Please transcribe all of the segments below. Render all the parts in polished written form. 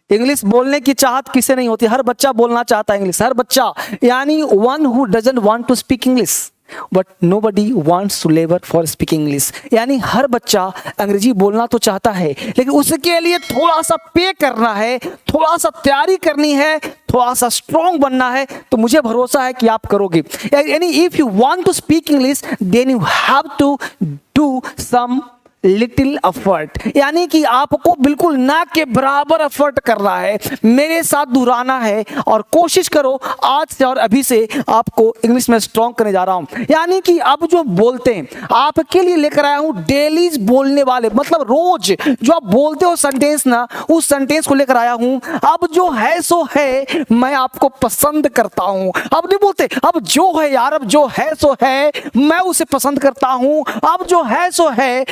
English बोलने की चाहत किसे नहीं होती, हर बच्चा बोलना चाहता है इंग्लिश, हर बच्चा, यानी one who doesn't want to speak English but nobody wants to labour for speaking English. यानी हर बच्चा अंग्रेजी बोलना तो चाहता है, लेकिन उसके लिए थोड़ा सा पे करना है, थोड़ा सा तैयारी करनी है, थोड़ा सा स्ट्रॉन्ग बनना है। तो मुझे भरोसा है कि आप करोगे। यानी if you want to speak English then you have to do some little effort, यानी कि आपको बिल्कुल ना के बराबर एफर्ट करना है, मेरे साथ दोहराना है और कोशिश करो आज से और अभी से आपको इंग्लिश में स्ट्रॉन्ग करने जा रहा हूं। यानी कि अब जो बोलते हैं आपके लिए लेकर आया हूं डेली बोलने वाले, मतलब रोज जो आप बोलते हो सेंटेंस ना, उस सेंटेंस को लेकर आया हूं। अब जो है सो है मैं आपको पसंद करता हूं। अब नहीं बोलते अब जो है यार, अब जो है सो है मैं उसे पसंद करता हूं। अब जो है सो है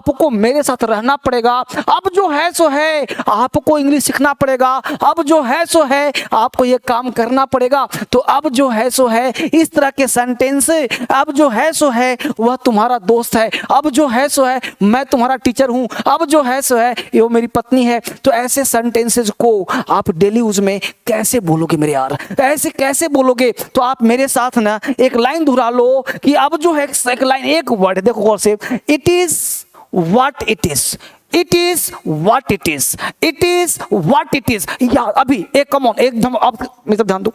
आपको मेरे साथ रहना पड़ेगा। अब जो है सो है आपको इंग्लिश सीखना पड़ेगा। अब जो है सो है आपको ये काम करना पड़ेगा। तो अब जो है सो है, इस तरह के सेंटेंस, अब जो है सो है वह तुम्हारा दोस्त है, अब जो है सो है मैं तुम्हारा टीचर हूं, अब जो है सो है ये मेरी पत्नी है। तो ऐसे सेंटेंसेस को आप डेली यूज में कैसे बोलोगे मेरे यार, ऐसे कैसे बोलोगे? तो आप मेरे साथ ना एक लाइन दोहरा लो कि अब जो है एक लाइन, एक वर्ड देखो गौर से, it is what it is, it is what it is, it is what it is। यार अभी एक कम ऑन एकदम आप मतलब ध्यान दो,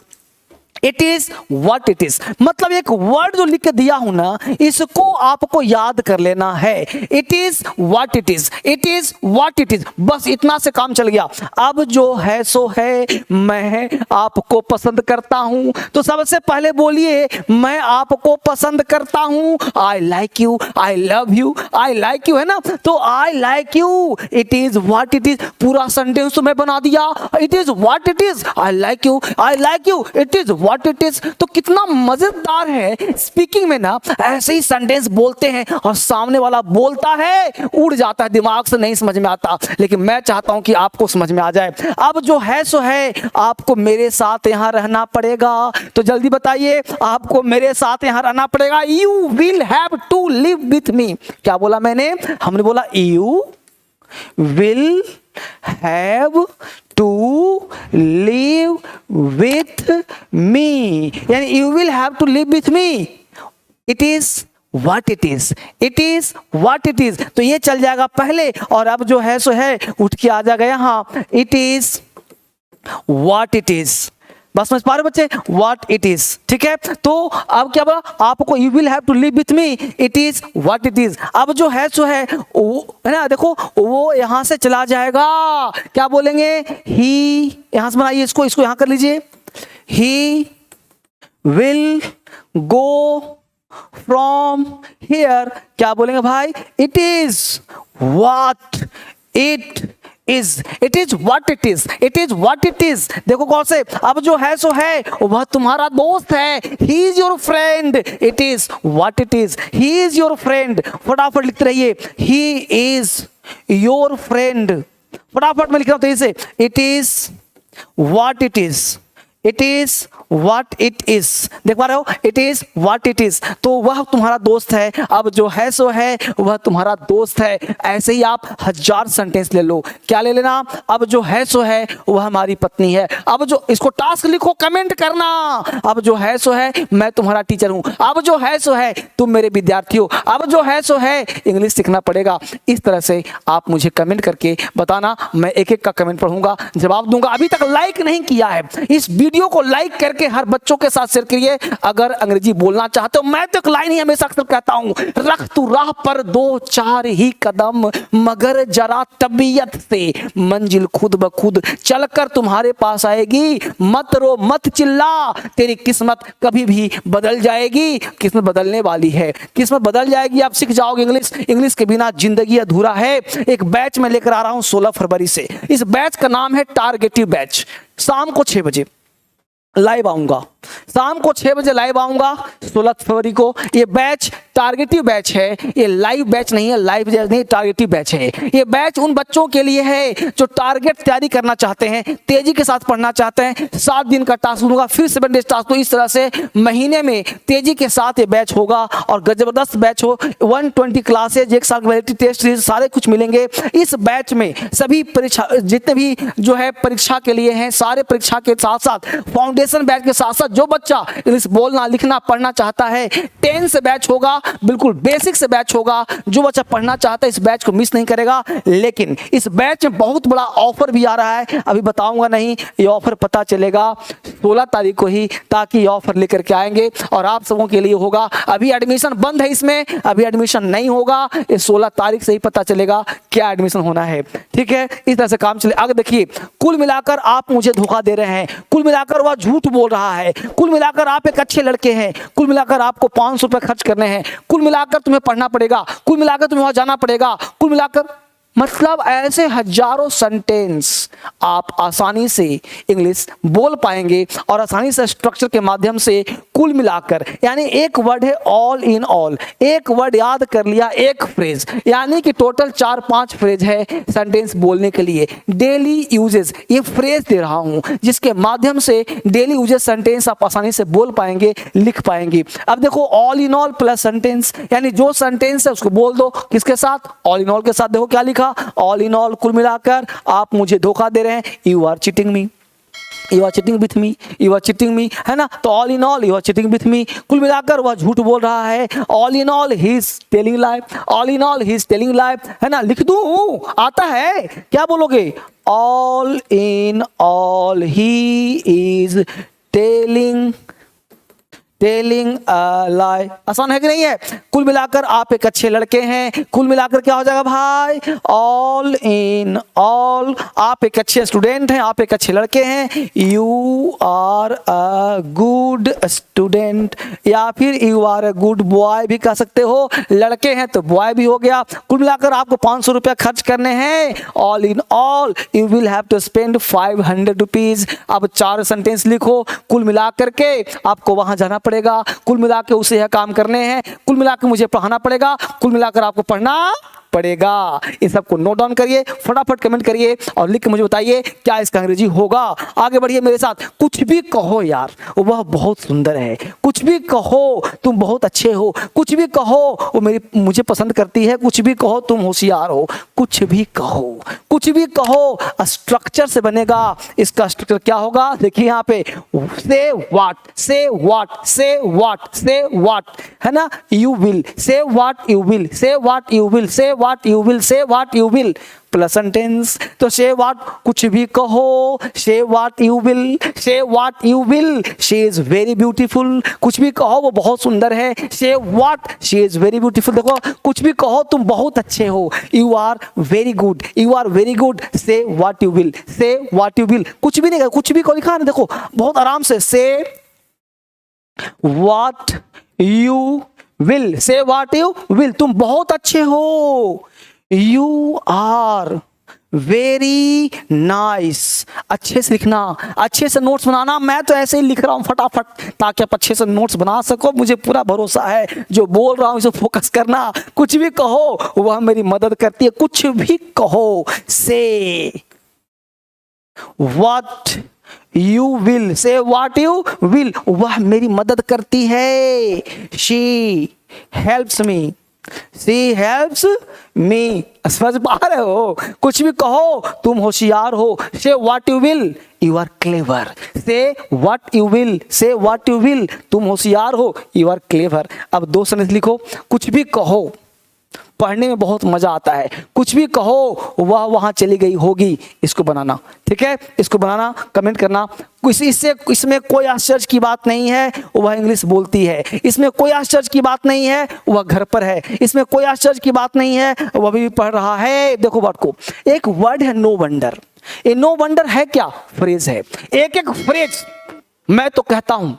it is what it is, मतलब एक वर्ड जो लिख के दिया हूं ना, इसको आपको याद कर लेना है। It is what it is, it is what it is, बस इतना से काम चल गया। अब जो है सो है मैं आपको पसंद करता हूं। तो सबसे पहले बोलिए मैं आपको पसंद करता हूं। I like you, I love you, I like you है ना, तो I like you, it is what it is, पूरा सेंटेंस तो मैं बना दिया। It is what it is, I like you, I like you, it is what it is. तो कितना मजेदार है स्पीकिंग में ना, ऐसे ही सेंटेंस बोलते हैं और सामने वाला बोलता है, उड़ जाता है, दिमाग से नहीं समझ में आता, लेकिन मैं चाहता हूं कि आपको समझ में आ जाए। अब जो है सो है आपको मेरे साथ यहां रहना पड़ेगा। तो जल्दी बताइए, आपको मेरे साथ यहां रहना पड़ेगा। You will have to live with me. क्या बोला मैंने? हमने बोला you will have to live with me, यानी you will have to live with me. It is what it is, it is what it is, तो ये चल जाएगा पहले। और अब जो है सो है उठ के आ जाएगा यहाँ, it is what it is. बस समझ पा रहे बच्चे, व्हाट इट इज, ठीक है। तो अब क्या बोला आपको, you will have to live with me, it is what it is. अब जो है सो है ना, देखो वो यहां से चला जाएगा, क्या बोलेंगे? ही, यहां से बनाइए इसको, इसको यहां कर लीजिए। He will go from here, क्या बोलेंगे भाई? It is what it is, it is what it is, it is what it is. देखो कौन से, अब जो है सो है वह तुम्हारा दोस्त है। He is your friend, it is what it is, he is your friend. फटाफट लिखते रहिए, ही इज योर फ्रेंड। फटाफट में लिख रहा हूं तेजी से, it is what it is, it is what it is. देख पा रहे हो, it is what it is, तो वह तुम्हारा दोस्त है। अब जो है सो है वह तुम्हारा दोस्त है। ऐसे ही आप 1000 सेंटेंस ले लो। क्या ले लेना? अब जो है सो है वह हमारी पत्नी है। अब जो, इसको टास्क लिखो, कमेंट करना। अब जो है सो है मैं तुम्हारा टीचर हूं। अब जो है सो है तुम मेरे विद्यार्थी हो। अब जो है सो है इंग्लिश सीखना पड़ेगा। इस तरह से आप मुझे कमेंट करके बताना, मैं एक एक का कमेंट पढ़ूंगा, जवाब दूंगा। अभी तक लाइक नहीं किया है, इस वीडियो को लाइक करके हर बच्चों के साथ शेयर करिए। अगर अंग्रेजी बोलना चाहते हो, मैं तो एक लाइन ही हमेशा अक्सर कहता हूं, रख तू राह पर 2-4 ही कदम, मगर जरा तबीयत से मंजिल खुद ब खुद चलकर तुम्हारे पास आएगी। मत रो मत चिल्ला, तेरी किस्मत कभी भी बदल जाएगी। किस्मत बदलने वाली है, किस्मत बदल जाएगी, आप सीख जाओगे इंग्लिश। इंग्लिश के बिना जिंदगी अधूरा है। एक बैच में लेकर आ रहा हूं 16 फरवरी से। इस बैच का नाम है टारगेटिव बैच, शाम को 6 बजे। लाइव आऊंगा, शाम को 6 बजे लाइव आऊंगा 16 फरवरी को। ये बैच टारगेटिव बैच है, ये लाइव बैच नहीं है, लाइव नहीं, टारगेटिव बैच है। ये बैच उन बच्चों के लिए है जो टारगेट तैयारी करना चाहते हैं, तेजी के साथ पढ़ना चाहते हैं। 7 दिन का टास्क दूंगा, फिर 7 डेज टास्क। तो इस तरह से महीने में तेजी के साथ ये बैच होगा और जबरदस्त बैच हो। 120 क्लासेज, 1 साल वैलिडिटी टेस्ट सारे कुछ मिलेंगे इस बैच में। सभी परीक्षा जितने भी जो है परीक्षा के लिए हैं, सारे परीक्षा के साथ साथ फाउंडेशन बैच के साथ साथ जो बच्चा इंग्लिश बोलना लिखना पढ़ना चाहता है 10 से बैच होगा, बिल्कुल बेसिक से बैच होगा। जो बच्चा पढ़ना चाहता है इस बैच को मिस नहीं करेगा। लेकिन इस बैच में बहुत बड़ा ऑफर भी आ रहा है, अभी बताऊंगा नहीं, ये ऑफर पता चलेगा 16 तारीख को ही, ताकि ये ऑफर लेकर के आएंगे और आप सबों के लिए होगा। अभी एडमिशन बंद है, इसमें अभी एडमिशन नहीं होगा, ये 16 तारीख से ही पता चलेगा क्या एडमिशन होना है। ठीक है, इस तरह से काम चले। आगे देखिए, कुल मिलाकर आप मुझे धोखा दे रहे हैं, कुल मिलाकर वह झूठ बोल रहा है, कुल मिलाकर आप एक अच्छे लड़के हैं, कुल मिलाकर आपको 500 रुपए खर्च करने हैं, कुल मिलाकर तुम्हें पढ़ना पड़ेगा, कुल मिलाकर तुम्हें वहां जाना पड़ेगा, कुल मिलाकर, मतलब ऐसे हजारों सेंटेंस आप आसानी से इंग्लिश बोल पाएंगे और आसानी से स्ट्रक्चर के माध्यम से कुल मिलाकर, यानी एक वर्ड है ऑल इन ऑल, एक वर्ड याद कर लिया, एक फ्रेज, यानी कि टोटल 4-5 फ्रेज है सेंटेंस बोलने के लिए। डेली यूजेस, ये फ्रेज दे रहा हूं जिसके माध्यम से डेली यूजेस सेंटेंस आप आसानी से बोल पाएंगे, लिख पाएंगे। अब देखो, all in all plus sentence, यानी जो सेंटेंस है उसको बोल दो, किसके साथ, ऑल इन ऑल के साथ। देखो क्या लिखा, ऑल इन ऑल, कुल मिलाकर आप मुझे धोखा दे रहे हैं, you are cheating me, you are cheating with me, you are cheating me, है ना। तो all in all you are cheating with me, कुल मिलाकर वह झूठ बोल रहा है। All in all he is telling lie, all in all he is telling lie, है ना। लिख दूं, आता है, क्या बोलोगे, all in all he is telling lie. आसान है कि नहीं है। कुल मिलाकर आप एक अच्छे लड़के हैं, कुल मिलाकर क्या हो जाएगा भाई, ऑल इन ऑल आप एक अच्छे स्टूडेंट हैं, आप एक अच्छे लड़के हैं, you are a good student, या फिर you are a good boy भी कह सकते हो, लड़के हैं तो बॉय भी हो गया। कुल मिलाकर आपको 500 रुपया खर्च करने हैं, all in all you will have to spend 500 rupees. अब 4 सेंटेंस लिखो, कुल मिलाकर के आपको वहां जाना पड़ेगा, कुल मिलाकर उसे यह काम करने हैं, कुल मिलाकर मुझे पढ़ाना पड़ेगा, कुल मिलाकर आपको पढ़ना पड़ेगा। इन सबको नोट डाउन करिए, फटाफट कमेंट करिए और लिख के मुझे बताइए क्या इसका अंग्रेजी होगा। आगे बढ़िए मेरे साथ। कुछ भी कहो यार, वह बहुत सुंदर है, कुछ भी कहो तुम बहुत अच्छे हो, कुछ भी कहो वो मुझे पसंद करती है, कुछ भी कहो तुम होशियार हो, कुछ भी कहो, कुछ भी कहो स्ट्रक्चर से बनेगा। इसका स्ट्रक्चर क्या होगा, देखिए यहाँ पे, से व्हाट, से व्हाट, से व्हाट, से व्हाट, है ना, you will, say what you will, say what you will, say what you will, say what you will plus sentence. तो से व्हाट, कुछ भी कहो, say what you will, say what you will, she is very beautiful, कुछ भी कहो वो बहुत सुंदर है, say what she is very beautiful. देखो, कुछ भी कहो तुम बहुत अच्छे हो, you are very good, you are very good, से what you will, say what you will, कुछ भी नहीं, कुछ भी को लिखा ना, देखो बहुत आराम से what you will, say what you will, तुम बहुत अच्छे हो, यू आर वेरी नाइस। अच्छे से लिखना, अच्छे से नोट्स बनाना। मैं तो ऐसे ही लिख रहा हूं फटाफट ताकि आप अच्छे से नोट्स बना सको, मुझे पूरा भरोसा है जो बोल रहा हूं इसे फोकस करना। कुछ भी कहो वह मेरी मदद करती है, कुछ भी कहो, say what you will, say what you will, वह मेरी मदद करती है, she helps me, she helps me. समझ पा रहे हो, कुछ भी कहो तुम होशियार हो, say what you will, you are clever, say what you will, say what you will, तुम होशियार हो, यू आर क्लेवर। अब 2 सेंटेंस लिखो, कुछ भी कहो, पढ़ने में बहुत मजा आता है, कुछ भी कहो वह वहां चली गई होगी, इसको बनाना, ठीक है, इसको बनाना, कमेंट करना। इसमें कोई आश्चर्य की बात नहीं है, वह इंग्लिश बोलती है, इसमें कोई आश्चर्य की बात नहीं है, वह घर पर है, इसमें कोई आश्चर्य की बात नहीं है, वह भी पढ़ रहा है। देखो वर्ड को, एक वर्ड है नो वंडर, ये नो वंडर है क्या, फ्रेज है, एक एक फ्रेज मैं तो कहता हूं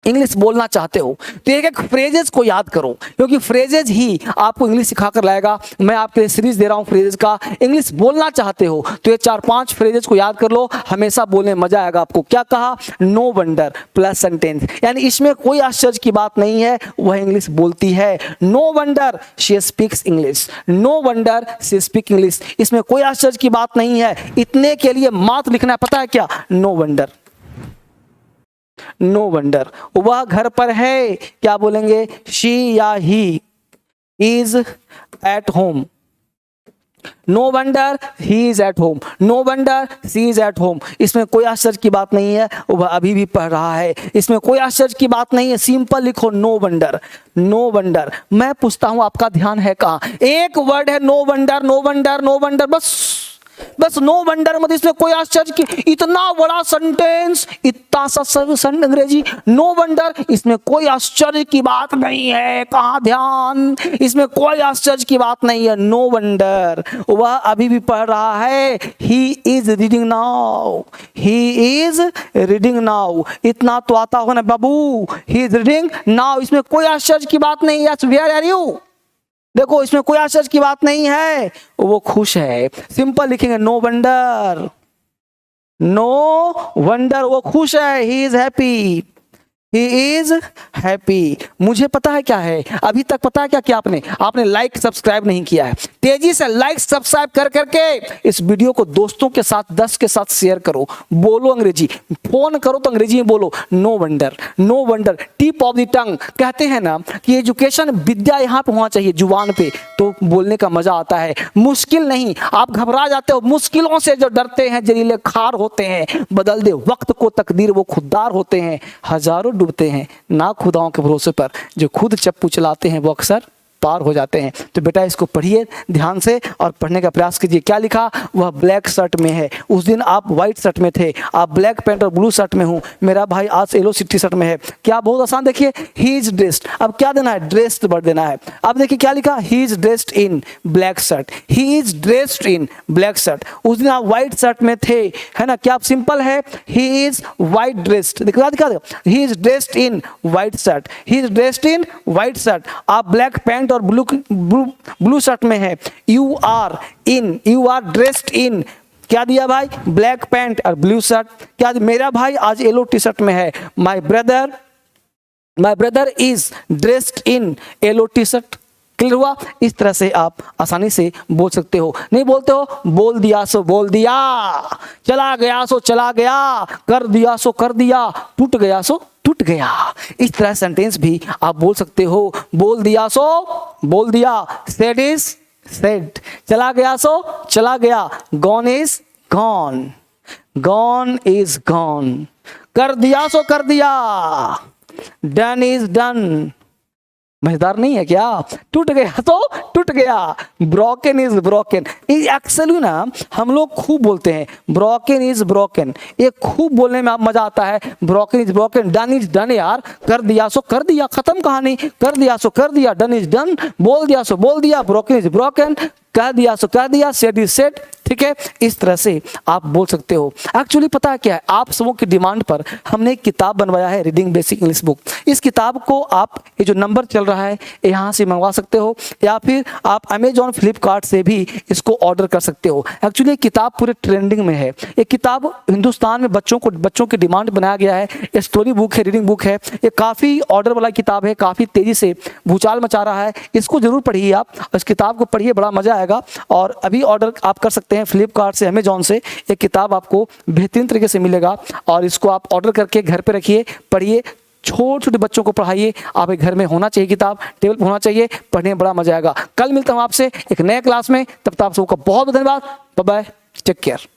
इंग्लिश बोलना चाहते हो तो एक एक फ्रेजेस को याद करो, क्योंकि फ्रेजेस ही आपको इंग्लिश सिखा कर लाएगा। मैं आपके लिए सीरीज दे रहा हूँ फ्रेजेस का। इंग्लिश बोलना चाहते हो तो ये 4-5 फ्रेजेस को याद कर लो, हमेशा बोलने में मजा आएगा आपको। क्या कहा? नो वंडर प्लस सेंटेंस, यानी इसमें कोई आश्चर्य की बात नहीं है, वह इंग्लिश बोलती है। No wonder she speaks English, no wonder she speak English, इसमें कोई आश्चर्य की बात नहीं है। इतने के लिए मात्र लिखना है, पता है क्या? No wonder, no wonder. वह घर पर है, क्या बोलेंगे? शी या he is at home. No wonder he is at home, no wonder she is at home, इसमें कोई आश्चर्य की बात नहीं है, वह अभी भी पढ़ रहा है, इसमें कोई आश्चर्य की बात नहीं है। सिंपल लिखो नो वंडर, नो वंडर। मैं पूछता हूं आपका ध्यान है कहां? एक वर्ड है no wonder, no wonder, no wonder, बस नो वंडर, मतलब इसमें कोई आश्चर्य की, इतना बड़ा सेंटेंस, इतना सा अंग्रेजी, नो वंडर, इसमें कोई आश्चर्य की बात नहीं है। कहां ध्यान? इसमें कोई आश्चर्य की बात नहीं है। नो वंडर, वह अभी भी पढ़ रहा है। He is reading now, he is reading now, इतना तो आता हो ना बाबू, ही इज रीडिंग नाउ, इसमें कोई आश्चर्य की बात नहीं है। Where are you? देखो इसमें कोई आश्चर्य की बात नहीं है, वो खुश है। सिंपल लिखेंगे नो वंडर, नो वंडर, वो खुश है। He is happy, he is happy. मुझे पता है क्या है, अभी तक पता है क्या किया आपने लाइक सब्सक्राइब नहीं किया है। तेजी से लाइक सब्सक्राइब कर करके इस वीडियो को दोस्तों के साथ 10 के साथ शेयर करो। बोलो अंग्रेजी, फोन करो तो अंग्रेजी में बोलो no wonder, no wonder. Tip of the tongue, कहते हैं ना कि एजुकेशन, विद्या यहाँ पे होना चाहिए जुबान पे, तो बोलने का मजा आता है। मुश्किल नहीं, आप घबरा जाते हो, मुश्किलों से जो डरते हैं जरीले खार होते हैं, बदल दे वक्त को तकदीर वो खुददार होते हैं। हजारों डूबते हैं ना खुदाओं के भरोसे पर, जो खुद चप्पू चलाते हैं वो अक्सर पार हो जाते हैं। तो बेटा इसको पढ़िए ध्यान से और पढ़ने का प्रयास कीजिए। क्या लिखा? वह ब्लैक शर्ट में है। उस दिन आप व्हाइट शर्ट में थे, आप ब्लैक पैंट और ब्लू शर्ट में हूँ। मेरा भाई आज येलो टी शर्ट में है। क्या बहुत आसान, देखिए ही इज ड्रेस्ड, अब क्या देना है? ड्रेस्ड वर्ड देना है। अब देखिए क्या लिखा? ही is dressed in black shirt, he is dressed in black shirt. उस दिन आप व्हाइट शर्ट में थे, है ना? क्या सिंपल है? ही इज व्हाइट ड्रेस्ड, देखो दिखा दो, he is dressed in white shirt, he is dressed in white shirt. आप ब्लैक पैंट और ब्लू शर्ट में है। You are in, you are dressed in, क्या दिया भाई? ब्लैक पैंट और ब्लू शर्ट। क्या मेरा भाई आज येलो टी शर्ट में है। My brother is dressed in yellow T shirt. Clear हुआ? इस तरह से आप आसानी से बोल सकते हो। नहीं बोलते हो, बोल दिया सो बोल दिया, चला गया सो चला गया, कर दिया सो कर दिया, टूट गया सो टूट गया। इस तरह सेंटेंस भी आप बोल सकते हो। बोल दिया सो बोल दिया, सेड इज सेड, चला गया सो चला गया, gone is gone, gone is gone, कर दिया सो कर दिया, डन इज डन। मजेदार नहीं है क्या? टूट गया तो टूट गया, ब्रोकन इज ब्रोकन। एक्चुअली ना हम लोग खूब बोलते हैं ब्रोकन इज ब्रोकन, ये खूब बोलने में मजा आता है। Broken is broken, done is done, यार कर दिया सो कर दिया, खत्म कहानी, कर दिया सो कर दिया, डन इज डन, बोल दिया सो बोल दिया, ब्रोकन इज ब्रोकन, कह दिया सो कह दिया, सेड इज सेड। ठीक है, इस तरह से आप बोल सकते हो। एक्चुअली पता है क्या है, आप सबों की डिमांड पर हमने एक किताब बनवाया है, रीडिंग बेसिक इंग्लिश बुक। इस किताब को आप ये जो नंबर चल रहा है यहाँ से मंगवा सकते हो, या फिर आप अमेजॉन फ्लिपकार्ट से भी इसको ऑर्डर कर सकते हो। एक्चुअली ये किताब पूरे ट्रेंडिंग में है। ये किताब हिंदुस्तान में बच्चों की डिमांड बनाया गया है। ये स्टोरी बुक है, रीडिंग बुक है, ये काफ़ी ऑर्डर वाला किताब है, काफ़ी तेज़ी से भूचाल मचा रहा है। इसको जरूर पढ़िए, आप इस किताब को पढ़िए, बड़ा मजा आएगा। और अभी ऑर्डर आप कर सकते हैं फ्लिपकार्ट से, अमेजॉन से। एक किताब आपको बेहतरीन तरीके से मिलेगा और इसको आप ऑर्डर करके घर पे रखिए, पढ़िए, छोटे छोटे बच्चों को पढ़ाइए। आपके घर में होना चाहिए किताब, टेबल पर होना चाहिए, पढ़ने में बड़ा मजा आएगा। कल मिलता हूँ आपसे एक नए क्लास में, तब तक आप सबका बहुत बहुत धन्यवाद। Bye bye, take care.